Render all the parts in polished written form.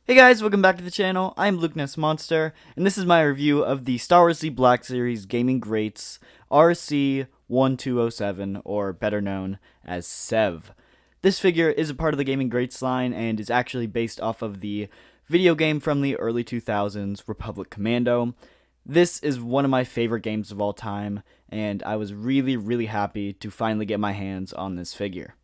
Hey guys, welcome back to the channel. I'm Luke Ness Monster, and this is my review of the Star Wars Z Black Series Gaming Greats RC-1207, or better known as Sev. This figure is a part of the Gaming Greats line and is actually based off of the video game from the early 2000s, Republic Commando. This is one of my favorite games of all time, and I was really happy to finally get my hands on this figure.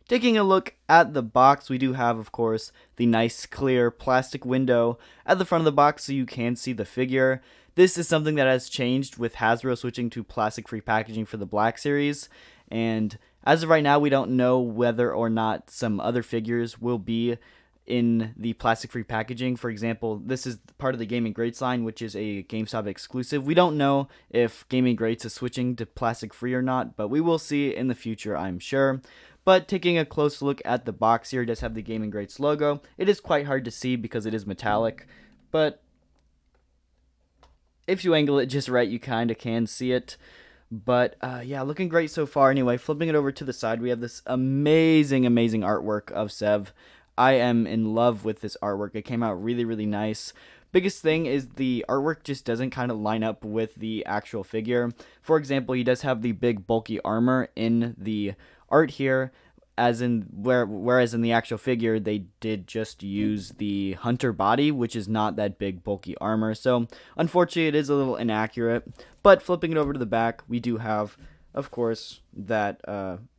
Taking a look at the box, we do have, of course, the nice clear plastic window at the front of the box so you can see the figure. This is something that has changed with Hasbro switching to plastic-free packaging for the Black Series, and as of right now, we don't know whether or not some other figures will be in the plastic-free packaging. For example, this is part of the Gaming Greats line, which is a GameStop exclusive. We don't know if Gaming Greats is switching to plastic-free or not, but we will see in the future, I'm sure. But taking a close look at the box here, it does have the Gaming Greats logo. It is quite hard to see because it is metallic, but if you angle it just right, you kind of can see it. But yeah, looking great so far. Anyway, flipping it over to the side, we have this amazing artwork of Sev. I am in love with this artwork. It came out really nice. Biggest thing is the artwork just doesn't kind of line up with the actual figure. For example, he does have the big bulky armor in the art here, whereas in the actual figure they did just use the hunter body, which is not that big bulky armor. So unfortunately it is a little inaccurate. But flipping it over to the back, we do have, of course, that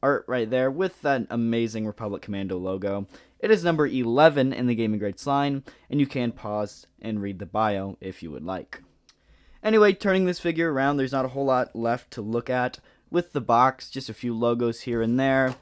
art right there with that amazing Republic Commando logo. It is number 11 in the Gaming Greats line, and you can pause and read the bio if you would like. Anyway, turning this figure around, there's not a whole lot left to look at with the box, just a few logos here and there,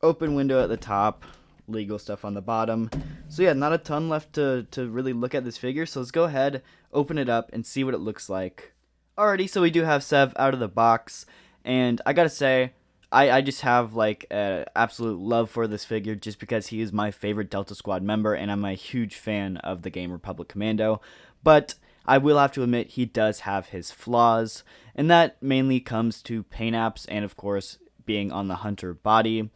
open window at the top, legal stuff on the bottom. So yeah, not a ton left to really look at this figure, so let's go ahead, open it up, and see what it looks like. Alrighty, so we do have Sev out of the box, and I gotta say, I just have like an absolute love for this figure just because he is my favorite Delta Squad member, and I'm a huge fan of the game Republic Commando. But I will have to admit he does have his flaws, and that mainly comes to paint apps and of course being on the hunter body.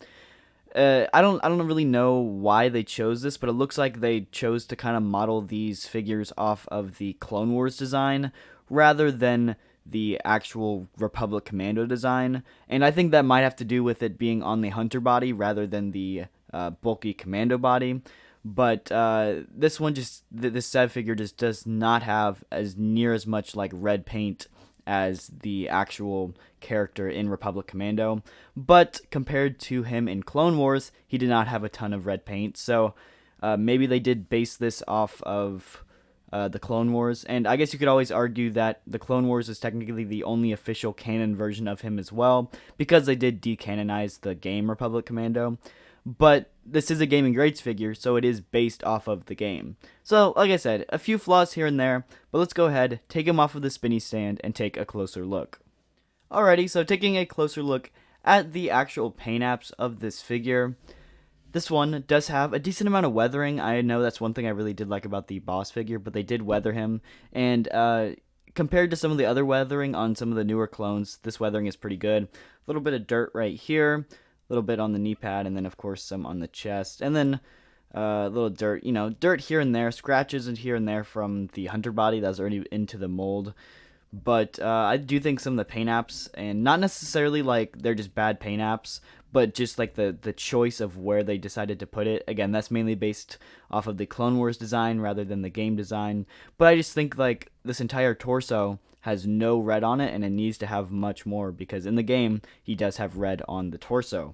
I don't really know why they chose this, but it looks like they chose to kind of model these figures off of the Clone Wars design rather than the actual Republic Commando design, and I think that might have to do with it being on the hunter body rather than the bulky commando body. But this one this Sev figure just does not have as near as much like red paint as the actual character in Republic Commando. But compared to him in Clone Wars, he did not have a ton of red paint. So maybe they did base this off of the Clone Wars. And I guess you could always argue that the Clone Wars is technically the only official canon version of him as well, because they did decanonize the game Republic Commando. But this is a Gaming Greats figure, so it is based off of the game. So, like I said, a few flaws here and there, but let's go ahead, take him off of the spinny stand, and take a closer look. Alrighty, so taking a closer look at the actual paint apps of this figure, this one does have a decent amount of weathering. I know that's one thing I really did like about the boss figure, but they did weather him, and compared to some of the other weathering on some of the newer clones, this weathering is pretty good. A little bit of dirt right here, a little bit on the knee pad, and then of course some on the chest, and then a little dirt, dirt here and there, scratches and here and there from the hunter body that's already into the mold. But I do think some of the paint apps, and not necessarily like they're just bad paint apps, but just like the choice of where they decided to put it. Again, that's mainly based off of the Clone Wars design rather than the game design. But I just think like this entire torso has no red on it, and it needs to have much more because in the game he does have red on the torso.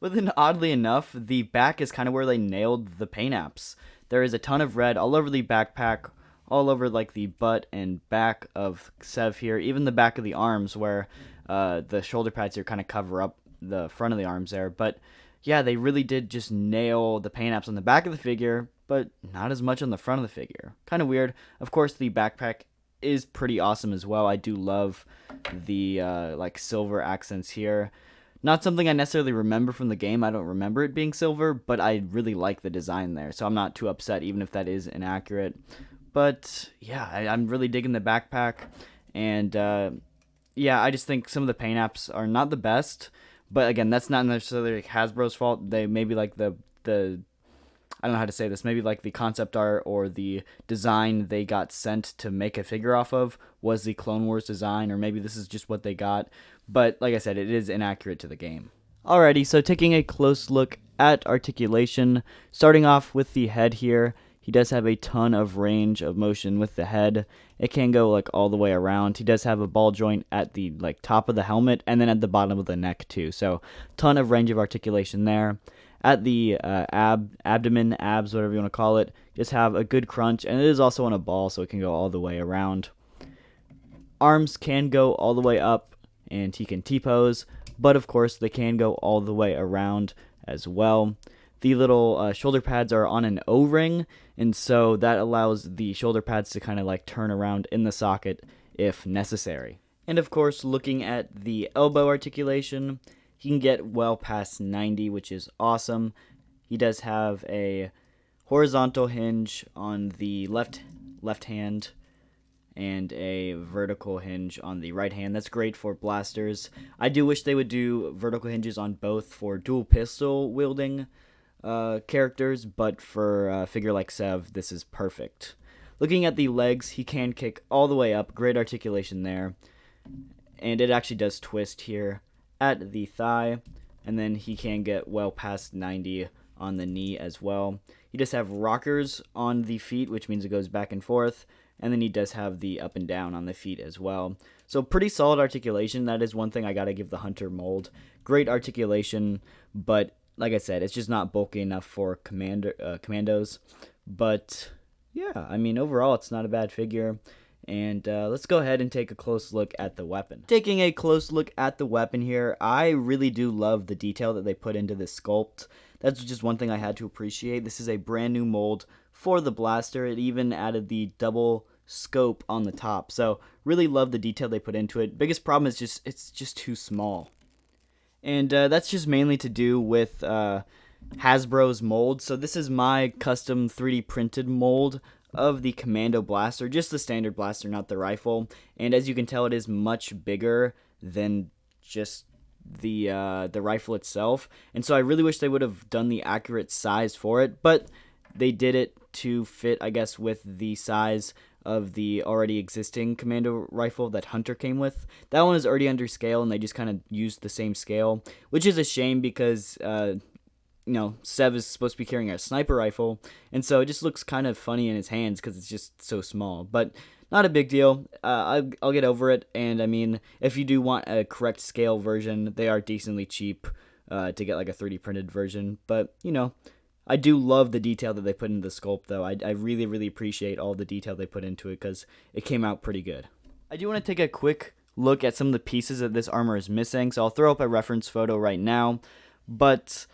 But then oddly enough, the back is kind of where they nailed the paint apps. There is a ton of red all over the backpack, all over like the butt and back of Sev here, even the back of the arms where the shoulder pads here kind of cover up the front of the arms there. But yeah, they really did just nail the paint apps on the back of the figure, but not as much on the front of the figure. Kind of weird. Of course, the backpack is pretty awesome as well. I do love the like silver accents here. Not something I necessarily remember from the game. I don't remember it being silver, but I really like the design there, so I'm not too upset even if that is inaccurate. But yeah, I'm really digging the backpack, and yeah, I just think some of the paint apps are not the best. But again, that's not necessarily like Hasbro's fault. They maybe like the I don't know how to say this, maybe like the concept art or the design they got sent to make a figure off of was the Clone Wars design, or maybe this is just what they got. But like I said, it is inaccurate to the game. Alrighty, so taking a close look at articulation, starting off with the head here. He does have a ton of range of motion with the head. It can go like all the way around. He does have a ball joint at the like top of the helmet and then at the bottom of the neck too. So ton of range of articulation there. At the abdomen, abs, whatever you want to call it, just have a good crunch, and it is also on a ball, so it can go all the way around. Arms can go all the way up, and he can T-pose, but of course they can go all the way around as well. The little shoulder pads are on an O-ring, and so that allows the shoulder pads to kind of like turn around in the socket if necessary. And of course, looking at the elbow articulation, he can get well past 90, which is awesome. He does have a horizontal hinge on the left hand and a vertical hinge on the right hand. That's great for blasters. I do wish they would do vertical hinges on both for dual pistol wielding characters, but for a figure like Sev, this is perfect. Looking at the legs, he can kick all the way up. Great articulation there. And it actually does twist here at the thigh, and then he can get well past 90 on the knee as well. He does have rockers on the feet, which means it goes back and forth, and then he does have the up and down on the feet as well. So pretty solid articulation. That is one thing I gotta give the Hunter mold. Great articulation, but like I said, it's just not bulky enough for commandos. But yeah, I mean, overall, it's not a bad figure. And let's go ahead and take a close look at the weapon. Taking a close look at the weapon here, I really do love the detail that they put into this sculpt. That's just one thing I had to appreciate. This is a brand new mold for the blaster. It even added the double scope on the top. So really love the detail they put into it. Biggest problem is it's just too small. And that's just mainly to do with Hasbro's mold. So this is my custom 3D printed mold of the Commando blaster, just the standard blaster, not the rifle. And as you can tell, it is much bigger than just the rifle itself. And so I really wish they would have done the accurate size for it, but they did it to fit, I guess, with the size of the already existing Commando rifle that Hunter came with. That one is already under scale, and they just kind of used the same scale, which is a shame because Sev is supposed to be carrying a sniper rifle, and so it just looks kind of funny in his hands because it's just so small. But not a big deal. I'll get over it, and I mean, if you do want a correct scale version, they are decently cheap to get like a 3D printed version. But, I do love the detail that they put into the sculpt, though. I really, really appreciate all the detail they put into it because it came out pretty good. I do want to take a quick look at some of the pieces that this armor is missing, so I'll throw up a reference photo right now. But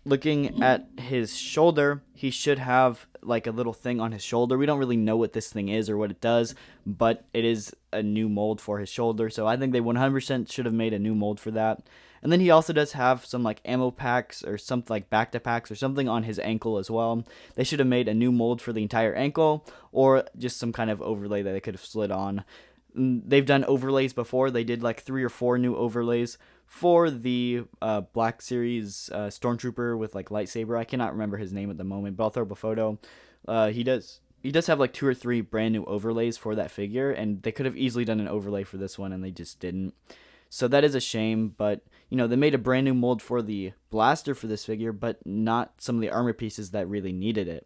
looking at his shoulder, he should have like a little thing on his shoulder. We don't really know what this thing is or what it does, but it is a new mold for his shoulder, so I think they 100% should have made a new mold for that. And then he also does have some like ammo packs or something like back to packs or something on his ankle as well. They should have made a new mold for the entire ankle or just some kind of overlay that they could have slid on. They've done overlays before. They did like 3 or 4 new overlays for the Black Series Stormtrooper with like lightsaber. I cannot remember his name at the moment, but I'll throw up a photo. He does have like 2 or 3 brand new overlays for that figure, and they could have easily done an overlay for this one, and they just didn't. So that is a shame, but they made a brand new mold for the blaster for this figure, but not some of the armor pieces that really needed it.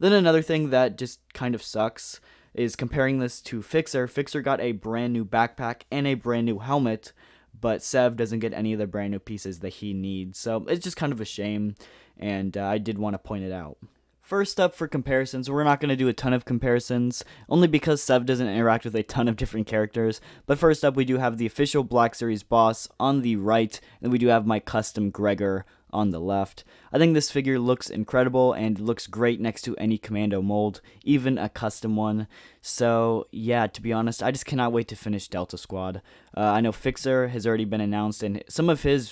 Then another thing that just kind of sucks is comparing this to Fixer. Fixer got a brand new backpack and a brand new helmet, but Sev doesn't get any of the brand new pieces that he needs. So it's just kind of a shame, and I did want to point it out. First up for comparisons, we're not going to do a ton of comparisons, only because Sev doesn't interact with a ton of different characters. But first up, we do have the official Black Series boss on the right, and we do have my custom Gregor on the left. I think this figure looks incredible and looks great next to any Commando mold, even a custom one. So yeah, to be honest, I just cannot wait to finish Delta Squad. I know Fixer has already been announced, and some of his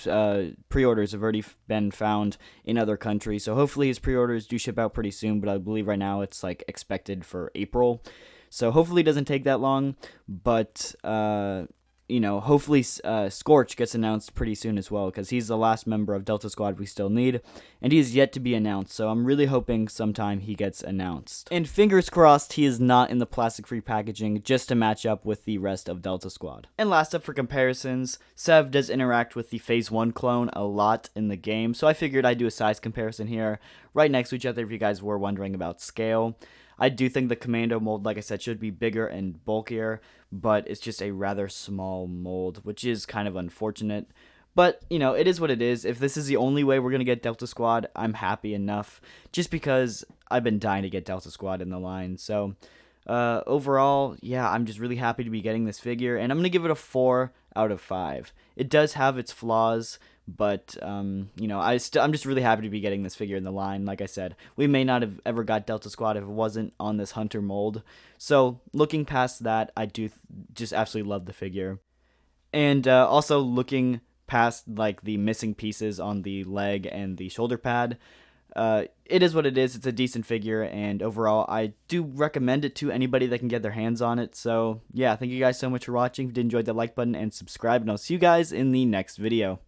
pre-orders have already been found in other countries. So hopefully his pre-orders do ship out pretty soon, but I believe right now it's like expected for April. So hopefully it doesn't take that long, but hopefully Scorch gets announced pretty soon as well, because he's the last member of Delta Squad we still need. and he is yet to be announced, so I'm really hoping sometime he gets announced. And fingers crossed he is not in the plastic-free packaging just to match up with the rest of Delta Squad. And last up for comparisons, Sev does interact with the Phase 1 clone a lot in the game, so I figured I'd do a size comparison here, right next to each other if you guys were wondering about scale. I do think the Commando mold, like I said, should be bigger and bulkier, but it's just a rather small mold, which is kind of unfortunate. But, you know, it is what it is. If this is the only way we're going to get Delta Squad, I'm happy enough, just because I've been dying to get Delta Squad in the line. So, overall, yeah, I'm just really happy to be getting this figure, and I'm going to give it a 4 out of 5. It does have its flaws, but, you know, I'm just really happy to be getting this figure in the line. Like I said, we may not have ever got Delta Squad if it wasn't on this Hunter mold. So, looking past that, I do just absolutely love the figure. And also looking past like the missing pieces on the leg and the shoulder pad, it is what it is. It's a decent figure, and overall I do recommend it to anybody that can get their hands on it. So yeah, thank you guys so much for watching. If you did enjoy, the like button and subscribe, and I'll see you guys in the next video.